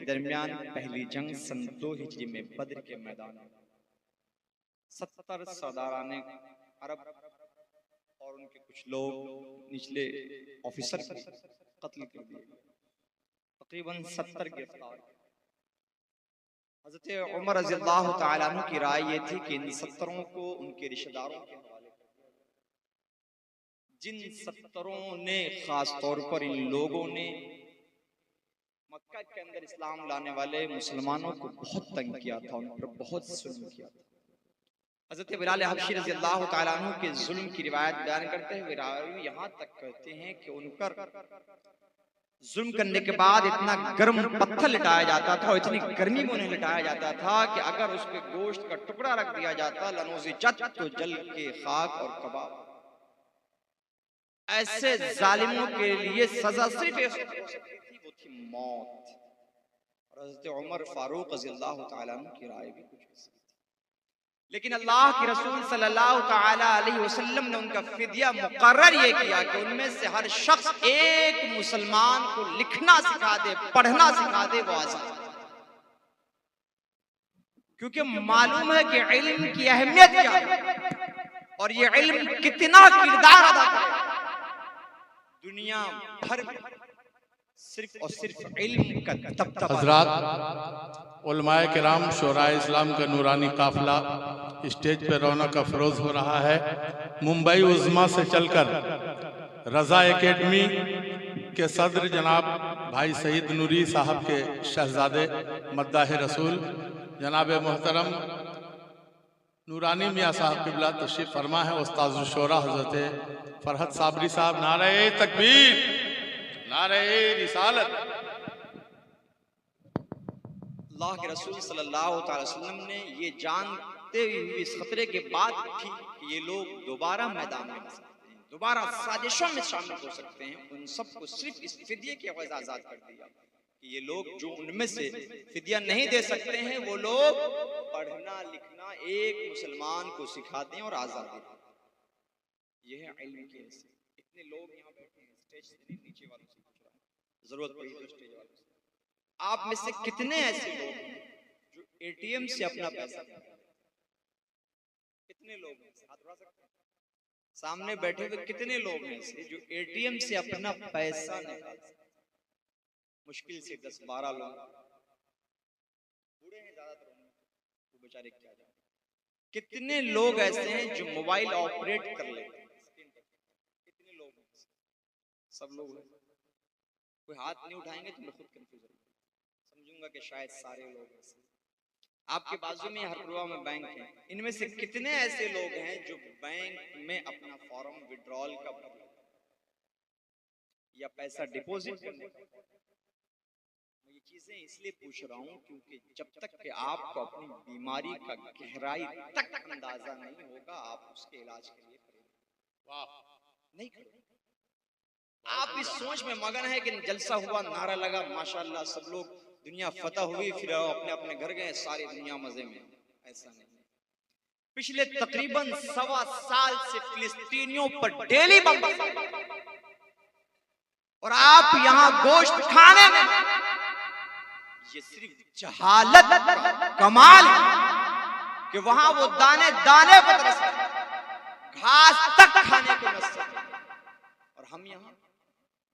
दरमियान पहली जंग सन 2 हिजरी में बद्र के मैदान में 70 सरदाराने अरब और उनके कुछ लोग निचले ऑफिसर कत्ल कर दिए। तकरीबन 70 गिरफ्तार। हज़रत उमर रज़ियल्लाहु ताला अन्हु की राय ये थी कि इन 70 को उनके रिश्तेदारों के हवाले कर दिया। जिन 70 ने खास तौर पर इन लोगों ने मक्का के अंदर इस्लाम लाने वाले मुसलमानों को बहुत तंग किया था, उन पर बहुत जुल्म किया था। हज़रत बिलाल हबशी रज़ियल्लाहु ताला अन्हु के जुल्म की रिवायत बयान करते हुए रावी यहाँ तक कहते हैं कि उन पर जुल्म करने के बाद इतना गर्म पत्थर लिटाया जाता था और इतनी गर्मी में उन्हें लिटाया जाता था कि अगर उस पे गोश्त का टुकड़ा रख दिया जाता लनोज़िजत तो जल के खाक और कबाब। ऐसे जालिमों के लिए सजा सिर्फ एक हो सकती थी, वो थी मौत। और हज़रत उमर फारूक रज़ियल्लाहु ताला अन्हु की राय भी कुछ ऐसी थी। लेकिन अल्लाह के रसूल सल्लल्लाहु ताला अलैहि वसल्लम ने उनका फिदिया मुकर्रर ये किया कि उनमें से हर शख्स एक मुसलमान को लिखना सिखा दे, पढ़ना सिखा दे, वो आजाद। क्योंकि मालूम है कि इल्म की अहमियत क्या है और ये इल्म कितना किरदार अदा करेगा दुनिया भर में। सिर्फ और सिर्फ इल्म का तबदला। हजरात, उलमाए किराम, शोराए इस्लाम का नूरानी काफिला स्टेज पर रौनक अफरोज हो रहा है। मुंबई उज़्मा से चलकर रजा एकेडमी के सदर जनाब भाई सईद नूरी साहब के शहजादे मद्दाह रसूल जनाब मोहतरम नूरानी मियाँ साहब क़िबला तशरीफ़ फरमा है। उस्ताद शोरा हज़रत फरहत साबरी साहब, नारे तकबीर, नारे रिसालत। अल्लाह के रसूल सल्लल्लाहु अलैहि वसल्लम ने ये जानते हुए इस खतरे के बाद भी कि ये लोग दोबारा मैदान में आ सकते हैं, दोबारा साजिशों में शामिल हो सकते हैं, उन सबको सिर्फ इस फिदिये के एवज़ आज़ाद कर दिया कि ये लोग जो उनमें से फिदिया नहीं दे सकते हैं वो लोग पढ़ना लिखना एक मुसलमान को सिखा दें और आज़ाद दें। यह है इल्म की हैसियत। इतने लोग यहाँ बैठे हैं, स्टेज से नहीं, नीचे वालों से पूछ रहा हूं, जरूरत पड़ी तो स्टेज वालों से। आप में से कितने ऐसे लोग हैं जो एटीएम से अपना पैसा, कितने लोग हैं हाथ उठा सकते हैं? सामने बैठे हुए कितने लोग हैं ऐसे जो एटीएम से अपना पैसा निकाल सकते? मुश्किल से 10-12 लोग। बूढ़े हैं ज्यादातर, वो बेचारे क्या जाने। कितने लोग ऐसे हैं जो मोबाइल ऑपरेट कर लेते हैं? कितने लोग हैं? सब लोग हैं। कोई हाथ नहीं उठाएंगे तो मैं खुद कंफ्यूज समझूंगा कि शायद सारे लोग ऐसे। आपके बाजू में हर रुआ में बैंक है, इनमें से कितने ऐसे लोग हैं जो बैंक में अपना फॉर्म विड्रॉल का भरते या पैसा डिपॉजिट करने? मैं ये चीजें इसलिए पूछ रहा हूं क्योंकि जब तक कि आपको अपनी बीमारी का गहराई तक अंदाजा नहीं होगा आप उसके इलाज के लिए नहीं करोगे। आप इस सोच में मगन है कि जलसा हुआ, नारा लगा, माशाल्लाह सब लोग, दुनिया फतह हुई, फिर अपने अपने घर गए, सारी दुनिया मजे में। ऐसा नहीं। पिछले तकरीबन 1.25 साल से फिलिस्तीनियों पर डेली बम और आप यहां गोश्त खाने में। ये सिर्फ जहालत का कमाल है कि वहां वो दाने दाने पर तरस घास तक खाने को नसीब और हम यहाँ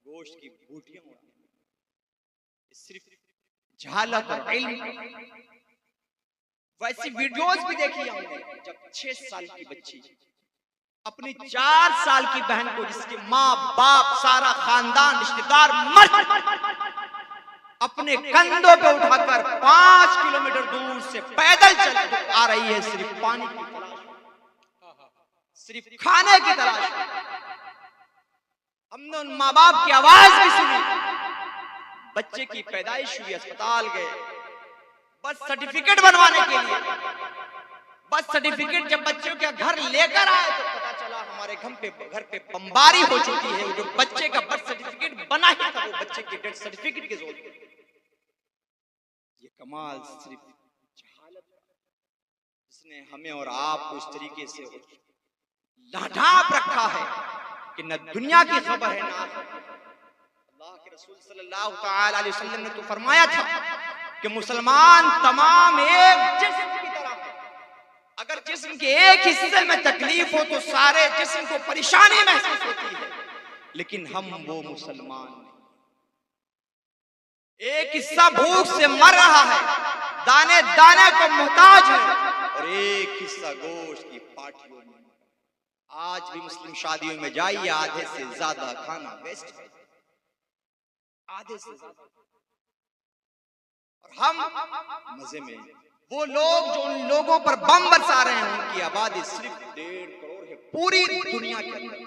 गोश्त की बूटियां उड़ाते हैं। सिर्फ जहालत और इल्म। वैसी वीडियोस भी देखी हमने जब 6 साल की बच्ची अपनी 4 साल की बहन को, जिसके माँ बाप सारा खानदान रिश्तेदार मर, अपने कंधों पे उठाकर 5 किलोमीटर दूर से पैदल चल आ रही है, सिर्फ पानी की तलाश, सिर्फ खाने की तलाश। हमने उन माँ बाप की आवाज भी सुनी। बच्चे की पैदाइश हुई, अस्पताल गए बर्थ सर्टिफिकेट बनवाने के लिए। बर्थ सर्टिफिकेट जब बच्चों के घर लेकर आए तो पता चला हमारे घर पे बमबारी हो चुकी है। जो बच्चे का बर्थ सर्टिफिकेट बना ही था वो बच्चे के डेथ सर्टिफिकेट के जोर। ये कमाल सिर्फ जहालत, जिसने हमें और आपको इस तरीके से लाढाप रखा है कि न दुनिया की खबर है ना। अल्लाह के रसूल सल्लल्लाहु अलैहि वसल्लम ने तो फरमाया था कि मुसलमान तमाम एक जिस्म की तरह है। अगर जिस्म के एक हिस्से में तकलीफ हो तो सारे जिस्म को परेशानी महसूस होती है, लेकिन हम वो मुसलमान नहीं। एक हिस्सा भूख से मर रहा है, दाने दाने को मुहताज है, और एक हिस्सा गोश्त की पार्टियों में। आज भी मुस्लिम शादियों में जाइए, आधे से ज्यादा खाना वेस्ट है, आधे से ज्यादा। और हम मजे में, वो लोग जो उन लोगों पर बम बरसा रहे हैं, उनकी आबादी सिर्फ 1.5 करोड़ है पूरी दुनिया के अंदर,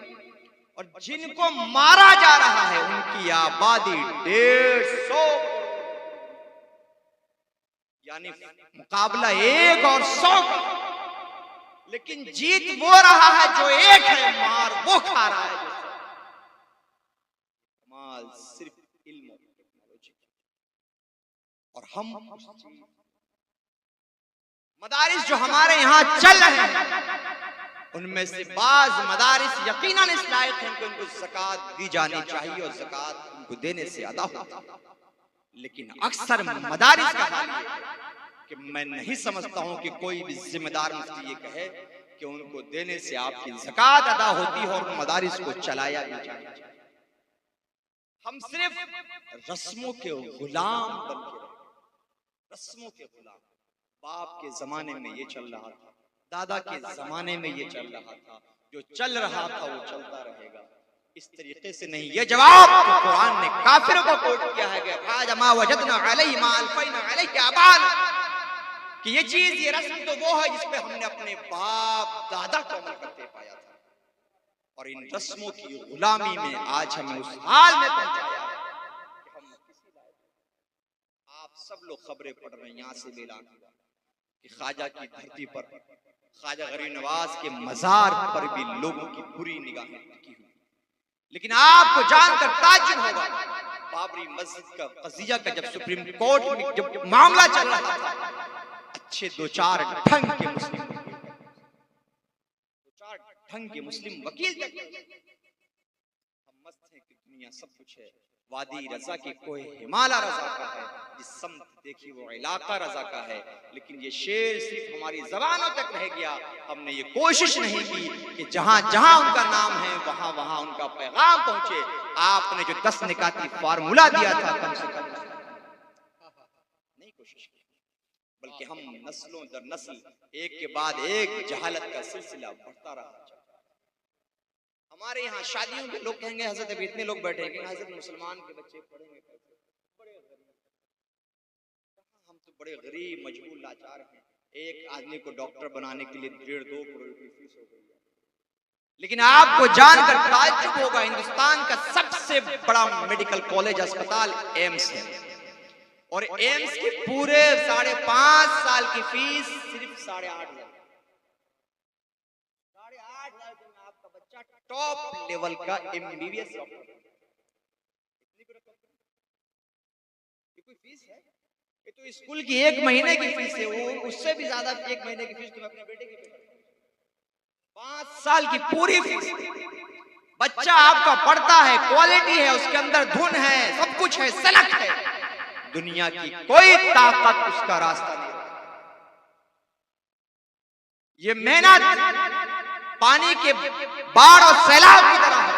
और जिनको मारा जा रहा है उनकी आबादी 150, यानी मुकाबला 1 और 100 का। लेकिन जीत वो रहा है जो एक है, मार वो खा रहा है। कमाल सिर्फ इल्म और टेक्नोलॉजी, और हम मदारिस जो हमारे यहाँ चल रहे हैं, उनमें से बाज मदारिस यकीनन इस लायक हैं कि उनको ज़कात दी जानी चाहिए और ज़कात उनको देने से अदा होता है। लेकिन अक्सर मदारिस का हाल है कि मैं नहीं समझता हूं कि कोई भी जिम्मेदार मुफ्ती ये कहे कि उनको देने से आपकी ज़कात अदा होती है और मदारिस को चलाया भी जाना चाहिए। हम सिर्फ रस्मों के गुलाम बन के रहे, रस्मों के गुलाम। बाप के जमाने में ये चल रहा था, दादा के जमाने में ये चल रहा था, जो चल रहा था वो चलता रहेगा। इस तरीके से नहीं। ये जवाब तो कुरान ने काफिरों को कोट किया है कि ये चीज, ये रस्म तो वो है जिसपे हमने अपने बाप दादा को अमल करते पाया था, और इन रस्मों की गुलामी में आज हमें उस हाल में पहुंचाया है कि हम किसी लायक। आप सब लोग खबरें पढ़ रहे हैं, यहाँ से मेरा कि ख्वाजा की धरती पर, ख्वाजा गरीब नवाज के मजार पर भी लोगों की बुरी निगाहें टिकी हुई। लेकिन आपको जानकर ताज्जुब होगा, बाबरी मस्जिद का कज़िया का जब सुप्रीम कोर्ट में जब मामला चल रहा था, अच्छे 2-4 ढंग के मुस्लिम, 2-4 ढंग के मुस्लिम वकील तक। हम मस्त हैं कि दुनिया सब कुछ है, वादी रजा की कोई हिमालय रजा का है, जिस समत देखी वो इलाका रजा का है। लेकिन ये शेर सिर्फ हमारी जबानों तक रह गया। हमने ये कोशिश नहीं की कि जहां जहां उनका नाम है वहां वहां उनका पैगाम पहुंचे। आपने जो 10 निकाती फार्मूला दिया था, कम से कम नहीं कोशिश की, बल्कि हम नस्लों दर नस्ल एक के बाद एक जहालत का सिलसिला बढ़ता रहा। हमारे यहाँ शादियों में लोग कहेंगे हजरत अभी इतने लोग बैठे हैं, हजरत मुसलमान के बच्चे पढ़ेंगे कैसे? बड़े गरीब, हम तो बड़े गरीब मजबूर लाचार हैं। एक आदमी को डॉक्टर बनाने के लिए 1.5-2 करोड़ की फीस हो गई है। लेकिन आपको जानकर ताज्जुब होगा, हिंदुस्तान का सबसे बड़ा मेडिकल कॉलेज अस्पताल एम्स है, और एम्स की पूरे 5.5 साल की फीस सिर्फ 8.5 लाख। टॉप लेवल का MBBS डॉक्टर, ये कोई फीस है? ये तो स्कूल की 1 महीने की फीस है, वो उससे भी ज्यादा 1 महीने की फीस तुम अपने बेटे की 5 साल की पूरी फीस। बच्चा आपका पढ़ता है, क्वालिटी है, उसके अंदर धुन है, सब कुछ है, सनक है, दुनिया की कोई ताकत उसका रास्ता नहीं। ये मेहनत पानी के बाढ़ और सैलाब की तरह है,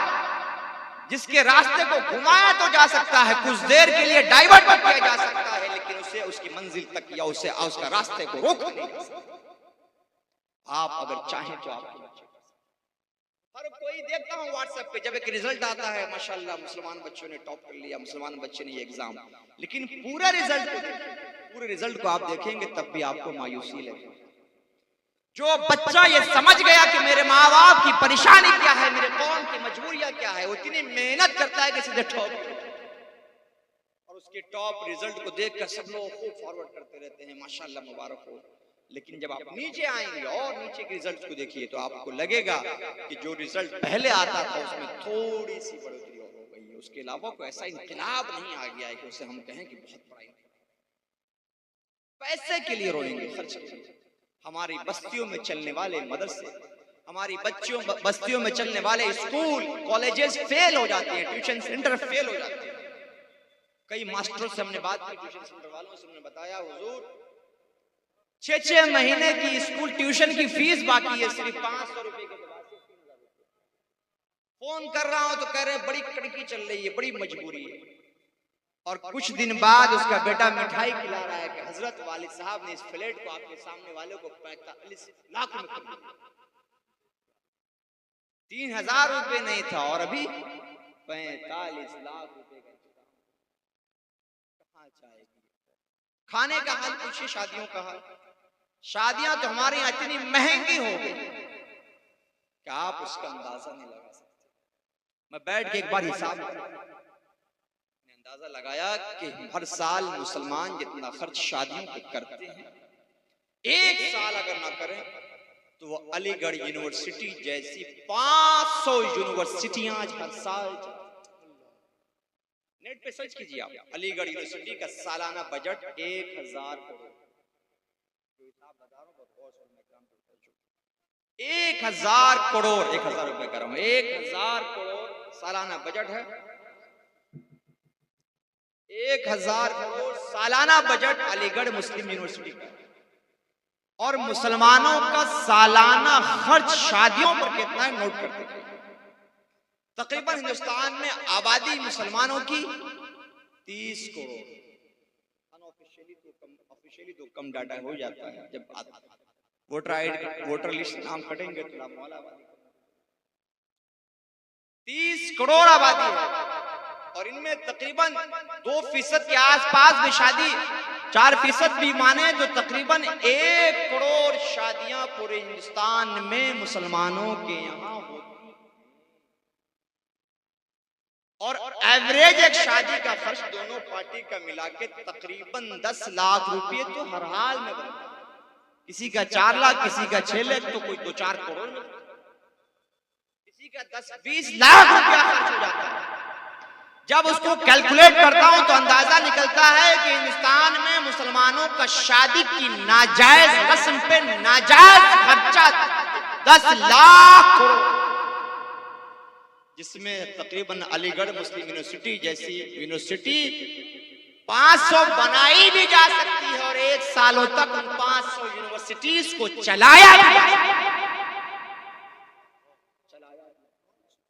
जिसके रास्ते को घुमाया तो जा सकता है, कुछ देर के लिए डाइवर्ट किया जा सकता है, लेकिन उसे उसकी मंजिल तक या उसे उसका रास्ते को रोक नहीं जा सकता। आप अगर चाहें तो आपके बच्चे, हर कोई देखता हूं व्हाट्सएप पे, जब एक रिजल्ट आता है, माशाल्लाह मुसलमान बच्चों ने टॉप कर लिया, मुसलमान बच्चे ने ये एग्जाम, लेकिन पूरा रिजल्ट को देखिए, पूरे रिजल्ट को आप देखेंगे तब भी आपको मायूसी लगेगी। जो बच्चा ये समझ गया कि मेरे माँ बाप की परेशानी क्या है, मेरे कौम की मजबूरियां क्या है, वो इतनी मेहनत करता है कि सीधे टॉप, और उसके टॉप रिजल्ट को देखकर सब लोग खूब फॉरवर्ड करते रहते हैं, माशाल्लाह मुबारक हो। लेकिन जब आप नीचे आएंगे और नीचे के रिजल्ट को देखिए तो आपको लगेगा कि जो रिजल्ट पहले आता था उसमें थोड़ी सी बढ़ोतरी हो गई है, उसके अलावा कोई ऐसा इनकलाब नहीं आ गया है कि उसे हम कहें कि बहुत बड़ा। पैसे के लिए रोएंगे, खर्च करेंगे। हमारी बस्तियों में चलने वाले मदरसे, हमारी बस्तियों में चलने वाले स्कूल कॉलेजेस फेल हो जाते हैं, ट्यूशन सेंटर फेल हो जाते हैं। कई मास्टरों से हमने बात की, ट्यूशन सेंटर वालों से हमने बताया, हुजूर 6 महीने की स्कूल ट्यूशन की फीस बाकी है, सिर्फ 500 रुपए के बाद 3000 रुपए। फोन कर रहा हूं तो कह रहे बड़ी कड़की चल रही है, बड़ी मजबूरी है। और कुछ दिन बाद उसका बेटा मिठाई खिला रहा है कि हजरत वालिद साहब ने इस फ्लैट को आपके सामने वालों को 45 लाख में खरीद लिया। 3000 रुपए नहीं था और अभी 45 लाख रुपए का इंतजाम। कहां जाएगी? खाने का हाल पूछिए, शादियों का हाल। शादियां तो हमारे यहाँ इतनी महंगी हो गई कि आप उसका अंदाजा नहीं लगा सकते। मैं बैठ के एक बार हिसाब अंदाजा लगाया कि हर साल मुसलमान जितना खर्च शादियों पे करते हैं, एक साल अगर ना करें तो वो अलीगढ़ यूनिवर्सिटी जैसी 500 यूनिवर्सिटियां आज हर साल। नेट पे सर्च कीजिए आप, अलीगढ़ यूनिवर्सिटी का सालाना बजट 1000 करोड़। 1000 करोड़, 1000 रुपए कर रहा हूं, 1000 करोड़ सालाना बजट है। 1000 करोड़ सालाना बजट अलीगढ़ मुस्लिम यूनिवर्सिटी का। और मुसलमानों का सालाना खर्च शादियों पर कितना है नोट करते हैं। तकरीबन हिंदुस्तान में आबादी मुसलमानों की 30 करोड़। ऑफिशियली तो कम डाटा हो जाता है, जब वोटर लिस्ट नाम कटेंगे तो मौला 30 करोड़ आबादी है। और इनमें तकरीबन 2% के आसपास में शादी, 4% भी माने तो तकरीबन 1 करोड़ शादियां पूरे हिंदुस्तान में मुसलमानों के यहाँ होती। और एवरेज एक शादी का खर्च दोनों पार्टी का मिला के तकरीबन 10 लाख रुपए तो हर हाल में बनता है। किसी का 4 लाख, किसी का 6 लाख, तो कोई 2-4 करोड़ में, किसी का 10-20 लाख रुपया खर्च हो जाता है। जब उसको कैलकुलेट करता हूं तो अंदाजा निकलता है कि हिंदुस्तान में मुसलमानों का शादी की नाजायज रस्म पे नाजायज खर्चा 10 लाख करोड़, जिसमें तकरीबन अलीगढ़ मुस्लिम यूनिवर्सिटी जैसी यूनिवर्सिटी 500 बनाई भी जा सकती है और 1 सालों तक उन 500 यूनिवर्सिटीज को चलाया भी जा सकता है।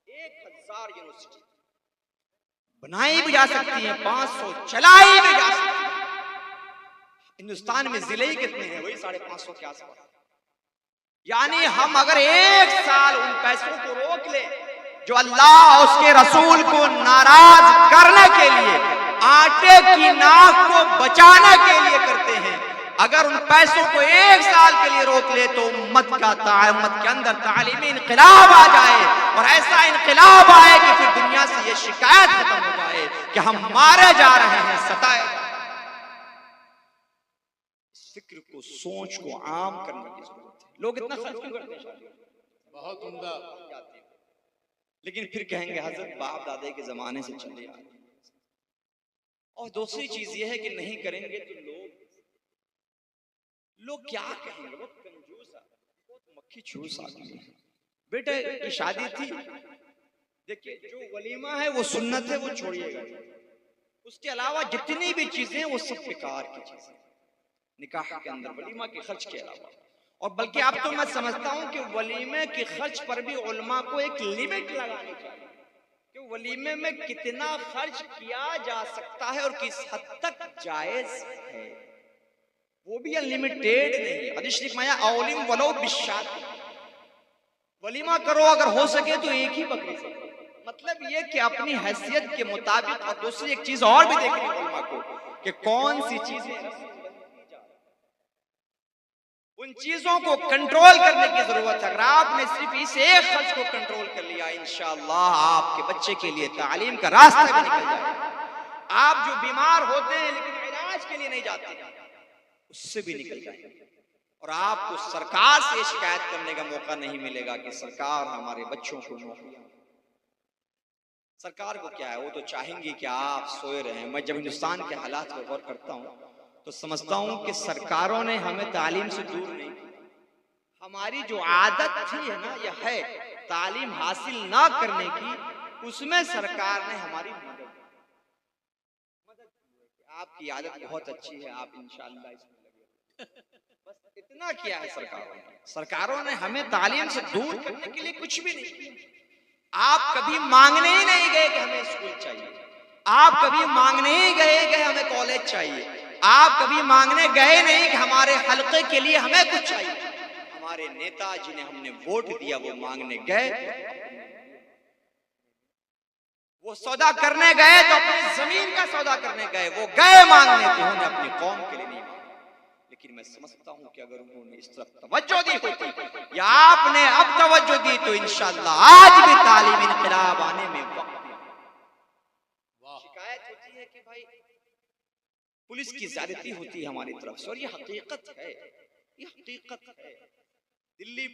1000 यूनिवर्सिटी बनाई भी जा सकती है, 500 चलाई भी जा सकती है। हिंदुस्तान में जिले ही कितने हैं? वही 550 के आसपास। यानी हम अगर 1 साल उन पैसों को रोक ले जो अल्लाह और उसके रसूल को नाराज करने के लिए, आटे की नाक को बचाने के लिए करते हैं, अगर उन पैसों को 1 साल के लिए रोक ले तो उम्मत के अंदर तालीमी इनकलाब आ जाए। और ऐसा इनकलाब आए कि फिर दुनिया से ये शिकायत खत्म हो जाए कि हम मारे जा रहे हैं, सताए। इस फिक्र को, सोच को आम करने की जरूरत है। लोग इतना खर्च क्यों करते हैं? बहुत उम्दा, लेकिन फिर कहेंगे हजरत बाप दादे के जमाने से चले आ रहे। और दूसरी चीज ये है कि नहीं करेंगे तो लोग क्या कहेंगे? वो कंजूस बहुत मक्खी चूस आदमी है। बेटे की शादी थी, देखिए जो वलीमा है वो सुन्नत है, वो छोड़िएगा। उसके अलावा जितनी भी चीजें वो सब बेकार की चीजें निकाह के अंदर, वलीमा के खर्च के अलावा। और बल्कि अब तो मैं समझता हूं कि वलीमे के खर्च पर भी उलमा को एक लिमिट लगानी चाहिए कि वलीमे में कितना खर्च किया जा सकता है और किस हद तक जायज है। वो भी अनलिमिटेड नहीं। हदीस शरीफ में आया औलिम वलो बिशात, वलीमा करो अगर हो सके तो एक ही बकरी से। मतलब ये कि अपनी हैसियत के मुताबिक। और दूसरी एक चीज और भी देखनी उलमा को कि कौन सी चीजें, उन चीजों को कंट्रोल करने की जरूरत है। अगर आपने सिर्फ इस एक खर्च को कंट्रोल कर लिया, इंशाअल्लाह आपके बच्चे के लिए तालीम का रास्ता भी निकल जाएगा। आप जो बीमार होते हैं लेकिन इलाज के लिए नहीं जाते, उससे भी निकल जाएंगे। और आपको सरकार से शिकायत करने का मौका नहीं मिलेगा कि सरकार हमारे बच्चों को नौकरियां। सरकार को क्या है, वो तो चाहेंगी कि आप सोए रहें। मैं जब हिंदुस्तान के हालात पर गौर करता हूं तो समझता हूं कि सरकारों ने हमें तालीम से दूर नहीं किया। हमारी जो आदत थी है ना, यह है तालीम हासिल ना करने की, उसमें सरकार ने हमारी मदद आपकी आदत बहुत अच्छी है, आप इंशाअल्लाह इसमें लगे। बस इतना किया है सरकारों ने हमें तालीम से दूर करने के लिए कुछ भी नहीं किया। आप कभी मांगने ही नहीं गए कि हमें स्कूल चाहिए, आप कभी मांगने ही गए कि हमें कॉलेज चाहिए, आप कभी मांगने गए नहीं कि हमारे हल्के के लिए हमें कुछ चाहिए। हमारे नेता जिन्हें हमने वोट दिया वो मांगने गए, वो सौदा करने गए तो अपनी जमीन का सौदा करने गए, वो गए मांगने तो उन्होंने अपनी कौम के लिए नहीं मांगा। लेकिन मैं समझता हूं कि अगर उन्होंने इस तरफ तवज्जो दी होती या आपने अब तवज्जो दी तो इंशाअल्लाह आज भी तालीम इनकलाब आने में वक्त नहीं। शिकायत होती है कि भाई पुलिस की ज्यादती होती है हमारी तरफ से, और ये हकीकत है, ये हकीकत है। दिल्ली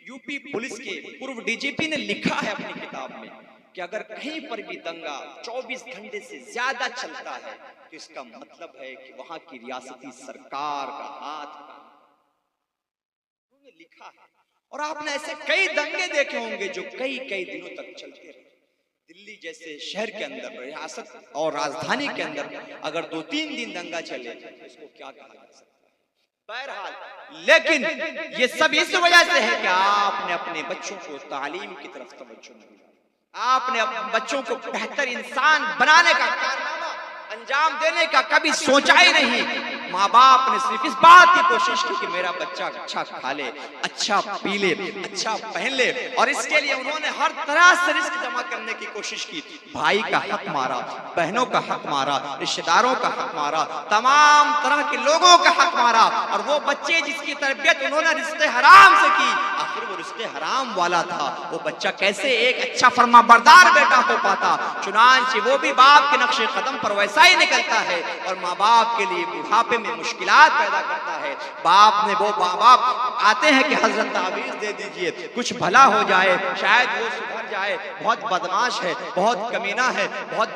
यूपी पुलिस के पूर्व डीजीपी ने लिखा है अपनी किताब में कि अगर कहीं पर भी दंगा 24 घंटे से ज्यादा चलता है तो इसका मतलब है कि वहां की रियासती सरकार का हाथ उन्होंने लिखा है। और आपने ऐसे कई दंगे देखे होंगे जो कई कई दिनों तक चलते रहे। दिल्ली जैसे शहर के अंदर, रियासत और राजधानी के अंदर अगर 2-3 दिन दंगा चले तो इसको क्या कहा जा सकता है? बहरहाल, लेकिन ये सब इस वजह से है कि आपने अपने बच्चों को तालीम की तरफ तवज्जो नहीं दी, आपने अपने बच्चों को बेहतर इंसान बनाने का कारनामा अंजाम देने का कभी सोचा ही नहीं। माँ बाप ने सिर्फ इस बात की कोशिश की कि मेरा बच्चा अच्छा खा ले, अच्छा पी ले, अच्छा पहन ले, और इसके लिए उन्होंने हर तरह से रिस्क जमा करने की कोशिश की। भाई का हक मारा, बहनों का हक मारा, रिश्तेदारों का हक मारा, तमाम तरह के लोगों का हक मारा, और वो बच्चे जिसकी तरबियत उन्होंने रिश्ते हराम से की, आखिर वो रिश्ते हराम वाला था, वो बच्चा कैसे एक अच्छा फर्माबरदार बेटा हो पाता? चुनांचे वो भी बाप के नक्शे कदम पर वैसा ही निकलता है, और माँ बाप के लिए बुढ़ापे में मुश्किलात पैदा करता है। बाप ने वो माँ बाप आते हैं कि हजरत तावीज़ दे दीजिए, कुछ भला हो जाए, शायद वो सुधर जाए, बहुत बदमाश है, बहुत कमीना है, बहुत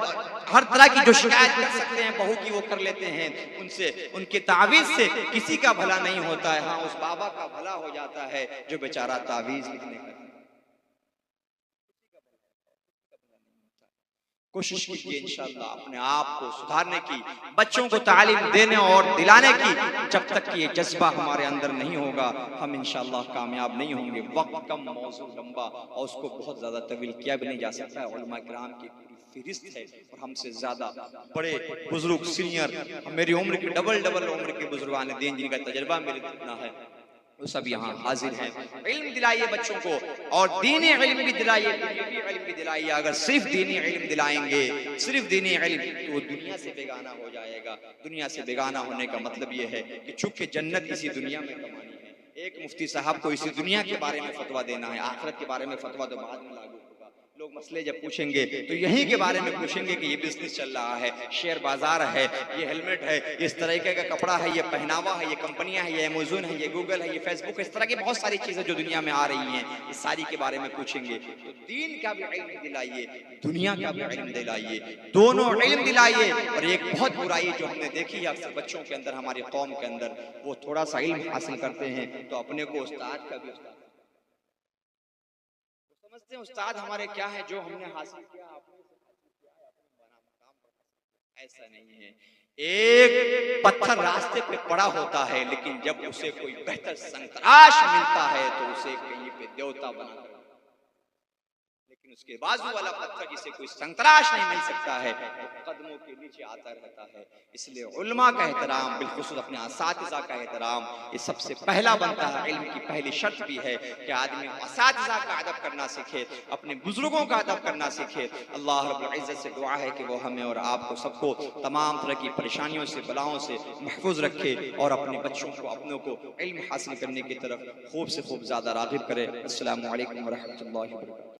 हर तरह की जो शिकायत कर सकते हैं बहू की वो कर लेते हैं, उनसे उनके तावीज़ से किसी का भला नहीं होता है। हाँ, उस बाबा का भला हो जाता है जो बेचारा तावीज़ लिखने का। कोशिश कीजिए इंशाअल्लाह अपने आप को सुधारने की, बच्चों को तालीम देने और दिलाने की। जब तक ये जज्बा हमारे अंदर नहीं होगा हम इंशाअल्लाह कामयाब नहीं होंगे। वक्त कम, मौजू लंबा, और उसको बहुत ज्यादा तवील किया भी नहीं जा सकता है। उलमा किराम की फहरिस्त है, और हमसे ज्यादा बड़े बुजुर्ग सीनियर, मेरी उम्र की डबल उम्र के बुजुर्गान दीन जिनका तजर्बा मेरे जितना है वो सब यहाँ हाजिर हैं। इल्म दिलाइए बच्चों को, और दीनी इल्म भी दिलाइए, दुनियावी इल्म भी दिलाइए। अगर सिर्फ दीनी इल्म दिलाएंगे, सिर्फ दीनी इल्म, तो वो दुनिया से बेगाना हो जाएगा। दुनिया से बेगाना होने का मतलब ये है कि चूंकि जन्नत इसी दुनिया में कमानी है। एक मुफ्ती साहब को इसी दुनिया के बारे में फतवा देना है, आखिरत के बारे में फतवा तो बाद में लागू होगा। लोग मसले जब पूछेंगे तो यहीं के बारे में पूछेंगे कि ये बिजनेस चल रहा है, शेयर बाजार है, ये हेलमेट है, इस तरीके का कपड़ा है, ये पहनावा है, ये कंपनियां है, ये अमेज़न है, ये गूगल है, ये फेसबुक है, इस तरह की बहुत सारी चीजें जो दुनिया में आ रही हैं, इस सारी के बारे में पूछेंगे। तो दीन का भी इल्म दिलाइए, दुनिया का भी इल्म दिलाइए, दोनों इल्म दिलाइए। और एक बहुत बुराई जो हमने देखी है अक्सर बच्चों के अंदर, हमारी कौम के अंदर, वो थोड़ा सा इल्म हासिल करते हैं तो अपने को उस्ताद का भी उस्ताद समझते हैं। उस्ताद हमारे क्या है, जो हमने हासिल किया आपने ऐसा नहीं है। एक पत्थर रास्ते पे पड़ा होता है, लेकिन जब उसे कोई बेहतर संतराश मिलता है तो उसे कहीं पे देवता बना, लेकिन उसके बाजू वाला पत्थर जिसे कोई संतराश नहीं मिल सकता है तो कदमों के नीचे आता रहता है। इसलिए उल्मा का एहतराम, बिलखुसूस अपने असातिज़ा का एहतराम, ये सबसे पहला बनता है। इल्म की पहली शर्त भी है कि आदमी असातिज़ा का अदब करना सीखे, अपने बुजुर्गों का अदब करना सीखे। अल्लाह रब्बुल इज्जत से दुआ है कि वो हमें और आपको सबको तमाम तरह की परेशानियों से, बलाओं से महफूज रखे, और अपने बच्चों को, अपनों को इल्म हासिल करने की तरफ खूब से खूब ज़्यादा राग़िब करे। अस्सलामु अलैकुम व रहमतुल्लाहि व बरकातुहू।